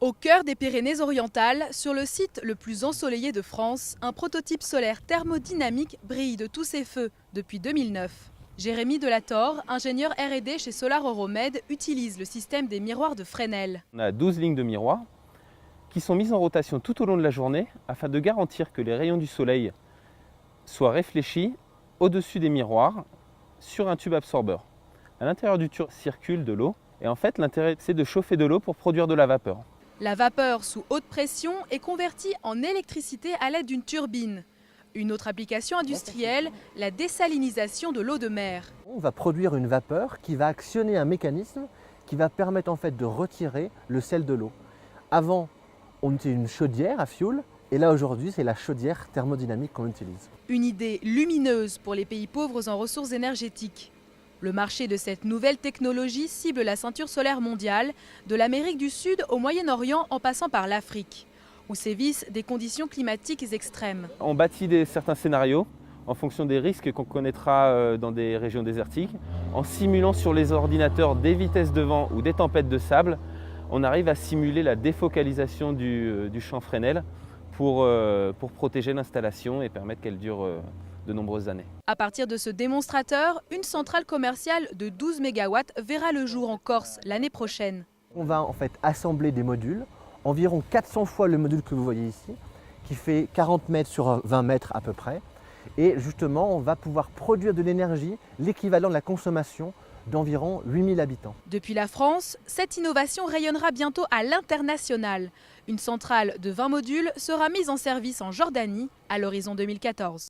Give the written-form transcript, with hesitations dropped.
Au cœur des Pyrénées-Orientales, sur le site le plus ensoleillé de France, un prototype solaire thermodynamique brille de tous ses feux depuis 2009. Jérémy Delator, ingénieur R&D chez Solar Euromed, utilise le système des miroirs de Fresnel. On a 12 lignes de miroirs qui sont mises en rotation tout au long de la journée afin de garantir que les rayons du soleil soient réfléchis au-dessus des miroirs sur un tube absorbeur. À l'intérieur du tube circule de l'eau et en fait l'intérêt c'est de chauffer de l'eau pour produire de la vapeur. La vapeur sous haute pression est convertie en électricité à l'aide d'une turbine. Une autre application industrielle, la désalinisation de l'eau de mer. On va produire une vapeur qui va actionner un mécanisme qui va permettre en fait de retirer le sel de l'eau. Avant, on utilisait une chaudière à fioul et là aujourd'hui c'est la chaudière thermodynamique qu'on utilise. Une idée lumineuse pour les pays pauvres en ressources énergétiques. Le marché de cette nouvelle technologie cible la ceinture solaire mondiale, de l'Amérique du Sud au Moyen-Orient en passant par l'Afrique, où sévissent des conditions climatiques extrêmes. On bâtit certains scénarios en fonction des risques qu'on connaîtra dans des régions désertiques. En simulant sur les ordinateurs des vitesses de vent ou des tempêtes de sable, on arrive à simuler la défocalisation du champ Fresnel pour protéger l'installation et permettre qu'elle dure de nombreuses années. À partir de ce démonstrateur, une centrale commerciale de 12 MW verra le jour en Corse l'année prochaine. On va en fait assembler des modules, environ 400 fois le module que vous voyez ici, qui fait 40 mètres sur 20 mètres à peu près. Et justement, on va pouvoir produire de l'énergie, l'équivalent de la consommation d'environ 8000 habitants. Depuis la France, cette innovation rayonnera bientôt à l'international. Une centrale de 20 modules sera mise en service en Jordanie à l'horizon 2014.